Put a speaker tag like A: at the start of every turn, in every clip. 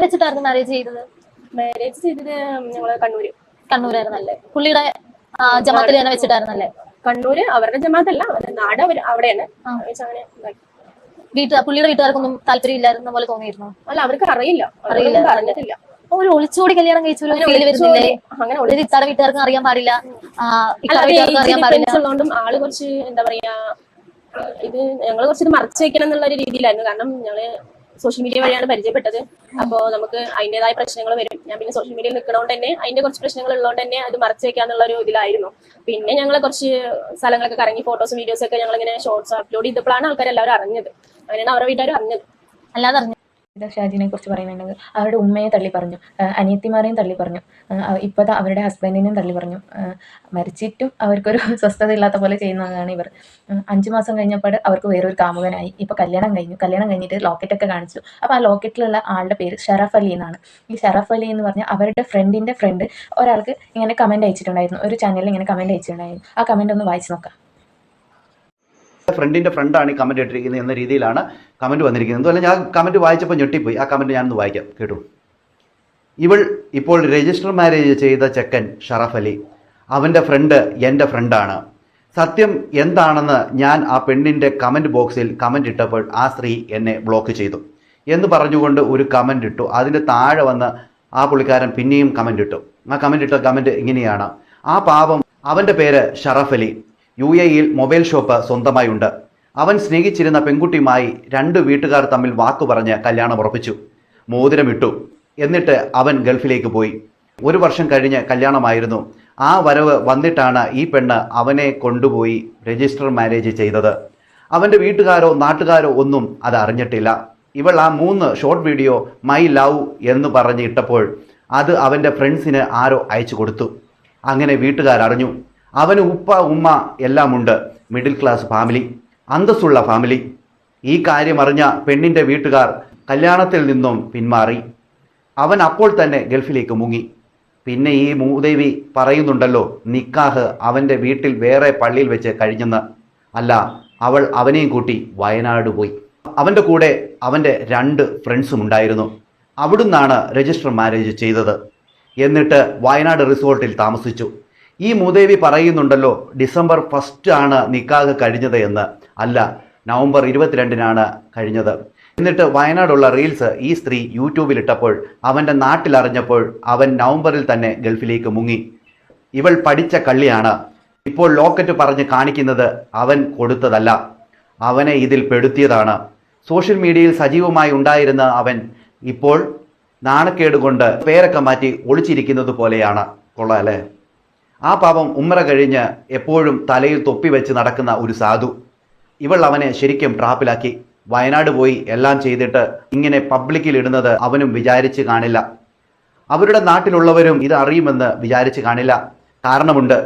A: വെച്ചിട്ടായിരുന്നു മാരേജ് ചെയ്തത്?
B: മാരേജ് ചെയ്തത് ഞങ്ങള്
A: കണ്ണൂരായിരുന്നല്ലേ? പുള്ളിയുടെ ജമാത്തിൽ തന്നെ വെച്ചിട്ടായിരുന്നല്ലേ?
B: കണ്ണൂര് അവരുടെ ജമാത്തല്ല, നാട് അവിടെയാണ്.
A: പുള്ളിയുടെ വീട്ടുകാർക്കൊന്നും താല്പര്യം ഇല്ലായിരുന്ന പോലെ തോന്നിയിരുന്നു?
B: അല്ല, അവർക്ക് അറിയില്ല, അറിഞ്ഞിട്ടില്ല.
A: ഒരു ഒളിച്ചോടി കല്യാണം കഴിച്ചു വരുന്നില്ലേ? അങ്ങനെ ഇത്താടെ വീട്ടുകാർക്കും അറിയാൻ പാടില്ല,
B: ഉള്ളതുകൊണ്ടും ആള് കുറച്ച് എന്താ പറയാ, ഇത് ഞങ്ങള് കുറച്ച് മറച്ചു വെക്കണം എന്നുള്ള ഒരു രീതിയിലായിരുന്നു. കാരണം ഞങ്ങള് സോഷ്യൽ മീഡിയ വഴിയാണ് പരിചയപ്പെട്ടത്. അപ്പോൾ നമുക്ക് അതിൻ്റെതായ പ്രശ്നങ്ങൾ വരും. ഞാൻ പിന്നെ സോഷ്യൽ മീഡിയയിൽ നിൽക്കുന്നതുകൊണ്ട് തന്നെ അതിന്റെ കുറച്ച് പ്രശ്നങ്ങൾ ഉള്ളതുകൊണ്ട് തന്നെ അത് മറച്ചു വെക്കാന്നുള്ള ഒരു ഇതിലായിരുന്നു. പിന്നെ ഞങ്ങൾ കുറച്ച് സ്ഥലങ്ങളൊക്കെ കറങ്ങി ഫോട്ടോസും വീഡിയോസും ഒക്കെ ഞങ്ങളിങ്ങനെ ഷോർട്സ് അപ്ലോഡ് ചെയ്തപ്പോഴാണ് ആൾക്കാർ എല്ലാവരും അറിഞ്ഞത്. അങ്ങനെയാണ് അവരുടെ വീട്ടുകാർ അറിഞ്ഞത്, അല്ലാതെ അറിഞ്ഞത്.
C: ഷാജിനെ കുറിച്ച് പറയുന്നുണ്ടെങ്കിൽ അവരുടെ ഉമ്മയെ തള്ളി പറഞ്ഞു, അനിയത്തിമാരെയും തള്ളി പറഞ്ഞു, ഇപ്പോഴത്തെ അവരുടെ ഹസ്ബൻഡിനെയും തള്ളി പറഞ്ഞു. മരിച്ചിട്ടും അവർക്കൊരു സ്വസ്ഥത ഇല്ലാത്ത പോലെ ചെയ്യുന്നതാണ് ഇവർ. 5 മാസം കഴിഞ്ഞപ്പോൾ അവർക്ക് വേറൊരു കാമുകനായി. ഇപ്പോൾ കല്യാണം കഴിഞ്ഞിട്ട് ലോക്കറ്റൊക്കെ കാണിച്ചു. അപ്പോൾ ആ ലോക്കറ്റിലുള്ള ആളുടെ പേര് ഷറഫ് അലി എന്നാണ്. ഈ ഷറഫ് അലി എന്ന് പറഞ്ഞാൽ അവരുടെ ഫ്രണ്ടിൻ്റെ ഫ്രണ്ട് ഒരാൾക്ക് ഇങ്ങനെ കമൻറ്റ് അയച്ചിട്ടുണ്ടായിരുന്നു, ഒരു ചാനലിൽ ഇങ്ങനെ കമൻറ്റ് അയച്ചിട്ടുണ്ടായിരുന്നു. ആ കമൻറ്റ് ഒന്ന് വായിച്ച് നോക്കാം.
D: ഫ്രണ്ടിൻ്റെ ഫ്രണ്ടാണ് ഈ കമൻറ്റ് ഇട്ടിരിക്കുന്നത് എന്ന രീതിയിലാണ് കമൻറ്റ് വന്നിരിക്കുന്നത്. അതുപോലെ ഞാൻ കമൻറ്റ് വായിച്ചപ്പോൾ ഞെട്ടിപ്പോയി. ആ കമൻറ്റ് ഞാനൊന്ന് വായിക്കാം, കേട്ടു. ഇവൾ ഇപ്പോൾ രജിസ്റ്റർ മാരേജ് ചെയ്ത ചെക്കൻ ഷറഫ് അലി, അവൻ്റെ ഫ്രണ്ട് എൻ്റെ ഫ്രണ്ടാണ്. സത്യം എന്താണെന്ന് ഞാൻ ആ പെണ്ണിൻ്റെ കമൻറ്റ് ബോക്സിൽ കമൻറ്റ് ഇട്ടപ്പോൾ ആ സ്ത്രീ എന്നെ ബ്ലോക്ക് ചെയ്തു എന്ന് പറഞ്ഞുകൊണ്ട് ഒരു കമൻറ്റ് ഇട്ടു. അതിൻ്റെ താഴെ വന്ന് ആ പുള്ളിക്കാരൻ പിന്നെയും കമൻറ്റ് ഇട്ടു. ആ കമൻറ്റ് ഇട്ട കമൻറ്റ് ഇങ്ങനെയാണ്: ആ പാവം, അവൻ്റെ പേര് ഷറഫ് അലി, UAE-യിൽ മൊബൈൽ ഷോപ്പ് സ്വന്തമായി ഉണ്ട്. അവൻ സ്നേഹിച്ചിരുന്ന പെൺകുട്ടിയുമായി 2 വീട്ടുകാർ തമ്മിൽ വാക്കു പറഞ്ഞ് കല്യാണം ഉറപ്പിച്ചു, മോതിരമിട്ടു. എന്നിട്ട് അവൻ ഗൾഫിലേക്ക് പോയി. 1 വർഷം കഴിഞ്ഞ് കല്യാണമായിരുന്നു. ആ വരവ് വന്നിട്ടാണ് ഈ പെണ്ണ് അവനെ കൊണ്ടുപോയി രജിസ്റ്റർ മാരേജ് ചെയ്തത്. അവൻ്റെ വീട്ടുകാരോ നാട്ടുകാരോ ഒന്നും അത് അറിഞ്ഞിട്ടില്ല. ഇവൾ ആ 3 ഷോർട്ട് വീഡിയോ മൈ ലവ് എന്ന് പറഞ്ഞ് ഇട്ടപ്പോൾ അത് അവൻ്റെ ഫ്രണ്ട്സിന് ആരോ അയച്ചു കൊടുത്തു. അങ്ങനെ വീട്ടുകാരറിഞ്ഞു. അവന് ഉപ്പ ഉമ്മ എല്ലാം ഉണ്ട്, മിഡിൽ ക്ലാസ് ഫാമിലി, അന്തസ്സുള്ള ഫാമിലി. ഈ കാര്യം അറിഞ്ഞ പെണ്ണിൻ്റെ വീട്ടുകാർ കല്യാണത്തിൽ നിന്നും പിന്മാറി. അവൻ അപ്പോൾ തന്നെ ഗൾഫിലേക്ക് മുങ്ങി. പിന്നെ ഈ മൂദേവി പറയുന്നുണ്ടല്ലോ നിക്കാഹ് അവൻ്റെ വീട്ടിൽ വേറെ പള്ളിയിൽ വെച്ച് കഴിഞ്ഞെന്ന്. അല്ല, അവൾ അവനെയും കൂട്ടി വയനാട് പോയി. അവൻ്റെ കൂടെ അവൻ്റെ 2 ഫ്രണ്ട്സും ഉണ്ടായിരുന്നു. അവിടുന്നാണ് രജിസ്റ്റർ മാരേജ് ചെയ്തത്. എന്നിട്ട് വയനാട് റിസോർട്ടിൽ താമസിച്ചു. ഈ മൂദേവി പറയുന്നുണ്ടല്ലോ ഡിസംബർ 1 ആണ് നിക്കാഹ് കഴിഞ്ഞത് എന്ന്. അല്ല, നവംബർ 22-നാണ് കഴിഞ്ഞത്. എന്നിട്ട് വയനാടുള്ള റീൽസ് ഈ സ്ത്രീ യൂട്യൂബിൽ ഇട്ടപ്പോൾ അവൻ്റെ നാട്ടിലറിഞ്ഞപ്പോൾ അവൻ നവംബറിൽ തന്നെ ഗൾഫിലേക്ക് മുങ്ങി. ഇവൾ പഠിച്ച കള്ളിയാണ്. ഇപ്പോൾ ലോക്കറ്റ് പറഞ്ഞ് കാണിക്കുന്നത് അവൻ കൊടുത്തതല്ല, അവനെ ഇതിൽ പെടുത്തിയതാണ്. സോഷ്യൽ മീഡിയയിൽ സജീവമായി ഉണ്ടായിരുന്ന അവൻ ഇപ്പോൾ നാണക്കേട് കൊണ്ട് പേരൊക്കെ മാറ്റി ഒളിച്ചിരിക്കുന്നത് പോലെയാണ്. കൊള്ളാം അല്ലേ? ആ പാവം ഉമ്ര കഴിഞ്ഞ് എപ്പോഴും തലയിൽ തൊപ്പി വെച്ച് നടക്കുന്ന ഒരു സാധു. ഇവൾ അവനെ ശരിക്കും ട്രാപ്പിലാക്കി. വയനാട് പോയി എല്ലാം ചെയ്തിട്ട് ഇങ്ങനെ പബ്ലിക്കിൽ ഇടുന്നത് അവനും വിചാരിച്ച് കാണില്ല. അവരുടെ നാട്ടിലുള്ളവരും ഇത് അറിയുമെന്ന് വിചാരിച്ച് കാണില്ല. കാരണമുണ്ട്.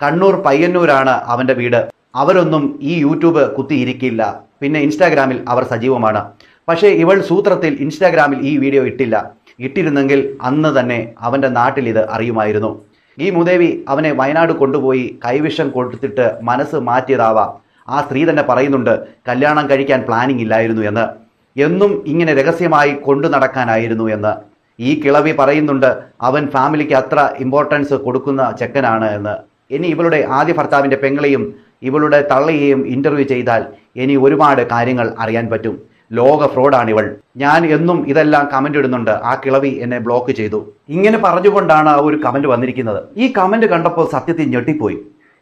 D: കണ്ണൂർ പയ്യന്നൂരാണ് അവൻ്റെ വീട്. അവരൊന്നും ഈ യൂട്യൂബ് കുത്തിയിരിക്കില്ല. പിന്നെ ഇൻസ്റ്റാഗ്രാമിൽ അവർ സജീവമാണ്. പക്ഷേ ഇവൾ സൂത്രത്തിൽ ഇൻസ്റ്റാഗ്രാമിൽ ഈ വീഡിയോ ഇട്ടില്ല. ഇട്ടിരുന്നെങ്കിൽ അന്ന് തന്നെ അവൻ്റെ നാട്ടിൽ ഇത് അറിയുമായിരുന്നു. ഈ മൂദേവി അവനെ വയനാട് കൊണ്ടുപോയി കൈവിഷം കൊടുത്തിട്ട് മനസ്സ് മാറ്റിയതാവാം. ആ സ്ത്രീ തന്നെ പറയുന്നുണ്ട് കല്യാണം കഴിക്കാൻ പ്ലാനിങ് ഇല്ലായിരുന്നു എന്ന്, എന്നും ഇങ്ങനെ രഹസ്യമായി കൊണ്ടു നടക്കാനായിരുന്നു എന്ന്. ഈ കിളവി പറയുന്നുണ്ട് അവൻ ഫാമിലിക്ക് അത്ര ഇമ്പോർട്ടൻസ് കൊടുക്കുന്ന ചെക്കനാണ് എന്ന്. ഇനി ഇവളുടെ ആദ്യ ഭർത്താവിൻ്റെ പെങ്ങളെയും ഇവളുടെ തള്ളയെയും ഇൻ്റർവ്യൂ ചെയ്താൽ ഇനി ഒരുപാട് കാര്യങ്ങൾ അറിയാൻ പറ്റും. ലോക ഫ്രോഡാണിവൾ. ഞാൻ എന്നും ഇതെല്ലാം കമൻ്റ് ഇടുന്നുണ്ട്. ആ കിളവി എന്നെ ബ്ലോക്ക് ചെയ്തു. ഇങ്ങനെ പറഞ്ഞുകൊണ്ടാണ് ആ ഒരു കമൻറ്റ് വന്നിരിക്കുന്നത്. ഈ കമൻറ്റ് കണ്ടപ്പോൾ സത്യത്തിൽ ഞെട്ടിപ്പോയി.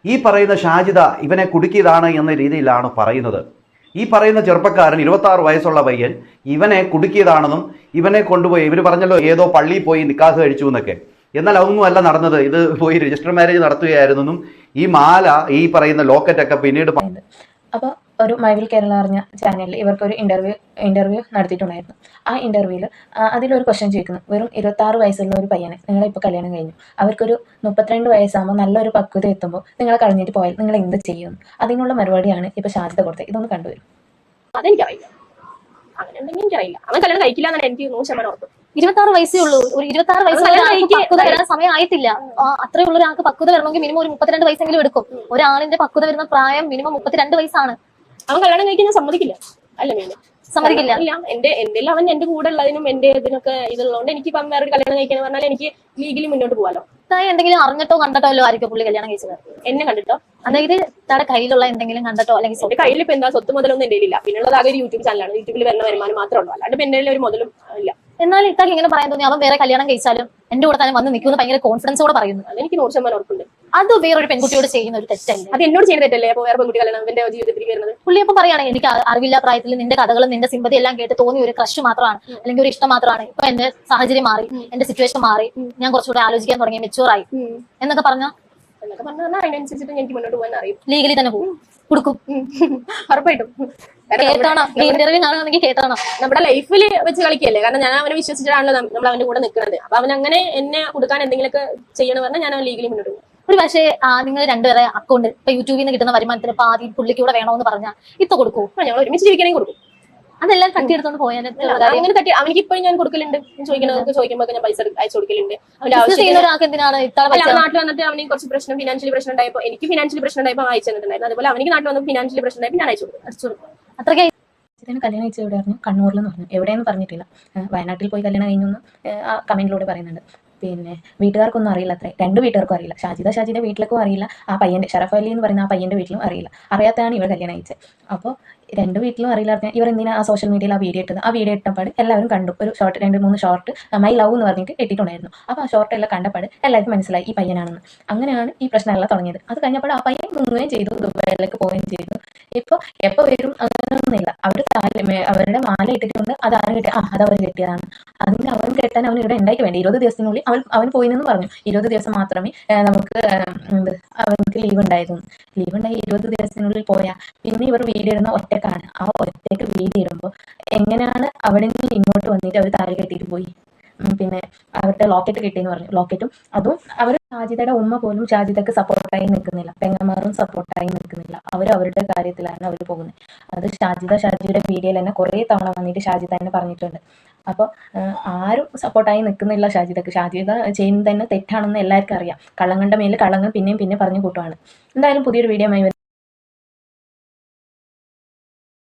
D: ഈ പറയുന്ന ഷാജിദ ഇവനെ കുടുക്കിയതാണ് എന്ന രീതിയിലാണ് പറയുന്നത്. ഈ പറയുന്ന ചെറുപ്പക്കാരൻ 26 വയസ്സുള്ള പയ്യൻ ഇവനെ കുടുക്കിയതാണെന്നും ഇവനെ കൊണ്ടുപോയി ഇവർ പറഞ്ഞല്ലോ ഏതോ പള്ളിയിൽ പോയി നിക്കാഹ് കഴിച്ചു എന്നൊക്കെ. എന്നാൽ അതൊന്നും അല്ല നടന്നത്. ഇത് പോയി രജിസ്റ്റർ മാരേജ് നടത്തുകയായിരുന്നെന്നും ഈ മാല ഈ പറയുന്ന ലോക്കറ്റൊക്കെ പിന്നീട്.
C: അപ്പോൾ ഒരു മൈവിൽ കേരള അറിഞ്ഞ ചാനലിൽ ഇവർക്കൊരു ഇൻ്റർവ്യൂ നടത്തിയിട്ടുണ്ടായിരുന്നു. ആ ഇൻ്റർവ്യൂവിൽ അതിലൊരു ക്വസ്റ്റ്യൻ ചോദിക്കുന്നു, വെറും 26 വയസ്സുള്ള ഒരു പയ്യനെ നിങ്ങളിപ്പോൾ കല്യാണം കഴിഞ്ഞു, അവർക്കൊരു 32 വയസ്സാകുമ്പോൾ നല്ലൊരു പക്വത എത്തുമ്പോൾ നിങ്ങളെ കളഞ്ഞിട്ട് പോയാൽ നിങ്ങൾ എന്ത് ചെയ്യുന്നു? അതിനുള്ള മറുപടിയാണ് ഇപ്പോൾ ഷാജിദ കൊടുത്തത്. ഇതൊന്ന് കണ്ടുവരും.
B: അതെനിക്കറിയില്ല, അങ്ങനെ ഉണ്ടെങ്കിൽ എനിക്കറിയില്ല. അവൻ കല്യാണം കഴിക്കില്ല എന്നാണ് എനിക്ക് 100% ഉറപ്പ്.
A: 26 വയസ്സേ ഉള്ളൂ. ഒരു 26 വയസ്സ് സമയം ആയിട്ടില്ല. അത്രയുള്ള ഒരാൾക്ക് പക്വത വരണമെങ്കിൽ മിനിമം ഒരു 32 വയസ്സെങ്കിലും എടുക്കും. ഒരാളിന്റെ പക്വത വരുന്ന പ്രായം മിനിമം 32 വയസ്സാണ്.
B: അവൻ കല്യാണം കഴിക്കാൻ ഞാൻ സമ്മതിക്കില്ല. അല്ല മേലെ
A: സമ്മതിക്കില്ല.
B: ഇല്ല, എന്റെ അവൻ എന്റെ കൂടെ ഉള്ളതിനും എന്റെ ഇതിനൊക്കെ ഇതുള്ളതുകൊണ്ട് എനിക്ക് ഇപ്പം വേറെ കല്യാണം കഴിക്കാന്ന് പറഞ്ഞാൽ എനിക്ക് ലീഗലി മുന്നോട്ട് പോകാലോ.
A: താൻ എന്തെങ്കിലും അറിഞ്ഞിട്ടോ കണ്ടിട്ടോ അല്ലോ ആയിരിക്കും പുള്ളി കല്യാണം കഴിച്ചത്?
B: എന്നെ കണ്ടിട്ടോ?
A: അതായത് താടെ കയ്യിലുള്ള എന്തെങ്കിലും കണ്ടിട്ടോ അല്ലെങ്കിൽ
B: എന്റെ കയ്യിൽ ഇപ്പൊ എന്താ സ്വത്ത് മുതലൊന്നും എന്റെ ഇല്ല. പിന്നുള്ളത് ആകെ ഒരു യൂട്യൂബ് ചാനലാണ്. യൂട്യൂബിൽ വരുന്ന വരുമാനം മാത്രമേ ഉള്ളൂ. അല്ലാണ്ട് പിന്നെ ഒരു മുതലും ഇല്ല.
A: എന്നാൽ ഇത്താക്ക് ഇങ്ങനെ പറയാൻ തോന്നി അവൻ വേറെ കല്യാണം കഴിച്ചാലും എന്റെ കൂടെ തന്നെ വന്ന് നിൽക്കുമെന്ന് ഭയങ്കര കോൺഫിഡൻസോടെ പറയുന്നു.
B: അതെനിക്ക് 100% ഉറപ്പുണ്ട്.
A: അത് വേറൊരു പെൺകുട്ടിയോട് ചെയ്യുന്ന ഒരു തെറ്റല്ലേ?
B: അത് എന്നോട് ചെയ്യുന്ന തെറ്റല്ലേ? അപ്പൊ വേറെ പെൺകുട്ടി കല്യാണം എന്റെ ജീവിതത്തിലേക്ക് വരുന്നത്?
A: പുള്ളി അപ്പം പറയുകയാണെങ്കിൽ എനിക്ക് അറിവില്ല പ്രായത്തിൽ നിന്റെ കഥകളും നിന്റെ സിമ്പതി എല്ലാം കേട്ട് തോന്നിയ ഒരു ക്രഷ് മാത്രമാണ്, അല്ലെങ്കിൽ ഒരു ഇഷ്ടം മാത്രമാണ്. ഇപ്പൊ എന്റെ സാഹചര്യം മാറി, എന്റെ സിറ്റുവേഷൻ മാറി, ഞാൻ കുറച്ചുകൂടെ ആലോചിക്കാൻ തുടങ്ങി, മെച്ചൂറായി എന്നൊക്കെ പറഞ്ഞാൽ
B: അതിനനുസരിച്ചിട്ട് എനിക്ക് മുന്നോട്ട് പോകാൻ അറിയും.
A: ലീഗലി തന്നെ പോകും, കൊടുക്കും.
B: ഉറപ്പായിട്ടും
A: കേട്ടോണം, ഇന്റർവ്യൂ കാണുകയാണെങ്കിൽ കേട്ടോണം.
B: നമ്മുടെ ലൈഫിൽ വെച്ച് കളിക്കല്ലേ. കാരണം ഞാൻ അവനെ വിശ്വസിച്ചിട്ടാണല്ലോ നമ്മൾ അവന്റെ കൂടെ നിൽക്കുന്നത്. അപ്പൊ അവൻ അങ്ങനെ എന്നെ കൊടുക്കാൻ എന്തെങ്കിലുമൊക്കെ ചെയ്യണമെന്ന് പറഞ്ഞാൽ ഞാൻ ലീഗലി മുന്നോട്ട് പോകും.
A: ഒരു പക്ഷേ നിങ്ങൾ രണ്ടുപേരെ അക്കൗണ്ട് ഇപ്പൊ യൂട്യൂബിൽ നിന്ന് കിട്ടുന്ന വരുമാനത്തിന് പാതി പുള്ളിക്ക് കൂടെ വേണമെന്ന് പറഞ്ഞാൽ ഇപ്പൊ കൊടുക്കൂ?
B: ഞങ്ങൾ ഒരുമിച്ച് ജീവിക്കണമെങ്കിൽ കൊടുക്കും.
A: അതെല്ലാം തട്ടിയെടുത്തോണ്ട് പോയാൽ
B: അങ്ങനെ തട്ടി അവനിക്ക് ഇപ്പോഴും ഞാൻ കൊടുക്കലുണ്ട്. ചോദിക്കുമ്പോൾ ഞാൻ പൈസ അയച്ചു കൊടുക്കലുണ്ട്. അവന്റെ
A: ചെയ്യുന്ന ഒരാൾക്ക് എന്തിനാണ് ഇത്ര
B: നാട്ടിൽ വന്നിട്ട് അവന് കുറച്ച് പ്രശ്നം ഫിനാൻഷ്യലി പ്രശ്നം ഉണ്ടായപ്പോൾ എനിക്ക് ഫിനാൻഷ്യലി പ്രശ്നം ഉണ്ടായപ്പോൾ അയച്ചു തന്നിട്ടുണ്ടായിരുന്നു. അതുപോലെ അവനിക്ക് നാട്ടിൽ വന്ന് ഫിനാൻഷ്യലി പ്രശ്നം ഉണ്ടായപ്പോൾ ഞാൻ അയച്ചു കൊടുക്കും.
A: അത്രയ്ക്ക്
C: കല്യാണം കഴിച്ച എവിടെ പറഞ്ഞു? കണ്ണൂരിലെന്ന് പറഞ്ഞു. എവിടെയെന്ന് പറഞ്ഞിട്ടില്ല. വയനാട്ടിൽ പോയി കല്യാണം കഴിഞ്ഞെന്ന് ആ കമന്റിലൂടെ പറയുന്നുണ്ട്. പിന്നെ വീട്ടുകാർക്കൊന്നും അറിയില്ല അത്രേ. 2 വീട്ടുകാർക്കും അറിയില്ല. ഷാജിയുടെ വീട്ടിലേക്കും അറിയില്ല, ആ പയ്യന്റെ ഷറഫ് അലി എന്ന് പറയുന്ന ആ പയ്യന്റെ വീട്ടിലും അറിയില്ല. അറിയാത്തതാണ് ഇവർ കല്യാണം കഴിച്ചത്. അപ്പോൾ 2 വീട്ടിലും അറിയില്ല. ഇവർ എന്തിനാ ആ സോഷ്യൽ മീഡിയയിൽ ആ വീഡിയോ ഇട്ടത്? ആ വീഡിയോ ഇട്ടപ്പാട് എല്ലാവരും കണ്ടു. ഒരു ഷോർട്ട് 2-3 ഷോർട്ട് മൈ ലവ് എന്ന് പറഞ്ഞിട്ട് ഇട്ടിട്ടുണ്ടായിരുന്നു. അപ്പോൾ ആ ഷോർട്ട് എല്ലാം കണ്ടപ്പാട് എല്ലാവർക്കും മനസ്സിലായി ഈ പയ്യനാണെന്ന്. അങ്ങനെയാണ് ഈ പ്രശ്നമെല്ലാം തുടങ്ങിയത്. അത് കഴിഞ്ഞപ്പോൾ ആ പയ്യൻ മുങ്ങുകയും ചെയ്തു, ദുബായിലേക്ക് പോവുകയും ചെയ്തു. ഇപ്പോൾ എപ്പോൾ വരും അങ്ങനെയൊന്നുമില്ല. അവരുടെ മാല ഇട്ടിട്ടുണ്ട്. അത് ആരും കെട്ടി അത് അവർ കെട്ടിയതാണ്. അതിന് അവൻ കെട്ടാൻ അവൻ ഇവിടെ ഉണ്ടാക്കി വേണ്ടി 20 ദിവസത്തിനുള്ളിൽ അവൻ പോയിന്നെന്ന് പറഞ്ഞു. 20 ദിവസം മാത്രമേ നമുക്ക് അവർക്ക് ലീവ് ഉണ്ടായിരുന്നു. ലീവ് ഉണ്ടായി 20 ദിവസത്തിനുള്ളിൽ പോയാൽ പിന്നെ ഇവർ വീഡിയോ ഇടുന്ന ഒറ്റക്കാണ്. ആ ഒറ്റയ്ക്ക് വീഡിയോ ഇടുമ്പോൾ എങ്ങനെയാണ് അവിടെ നിന്ന് ഇങ്ങോട്ട് വന്നിട്ട് അവർ താഴെ കെട്ടിയിട്ട് പോയി? പിന്നെ അവരുടെ ലോക്കറ്റ് കിട്ടിയെന്ന് പറഞ്ഞു. ലോക്കറ്റും അതും അവർ ഷാജിദയുടെ ഉമ്മ പോലും ഷാജിദക്ക് സപ്പോർട്ടായി നിൽക്കുന്നില്ല, പെങ്ങന്മാരും സപ്പോർട്ടായി നിൽക്കുന്നില്ല. അവരുടെ കാര്യത്തിലാണ് അവർ പോകുന്നത്. അത് ഷാജിയുടെ വീഡിയോയിൽ തന്നെ കുറേ തവണ വന്നിട്ട് ഷാജിദ തന്നെ പറഞ്ഞിട്ടുണ്ട്. അപ്പോൾ ആരും സപ്പോർട്ടായി നിൽക്കുന്നില്ല ഷാജിദക്ക്. ഷാജിദ ചെയ്യുന്നത് തന്നെ തെറ്റാണെന്ന് എല്ലാവർക്കും അറിയാം. കള്ളങ്ങളുടെ മേലെ കള്ളങ്ങൾ പിന്നെയും പറഞ്ഞു കൂട്ടുവാണ്. എന്തായാലും പുതിയൊരു വീഡിയോ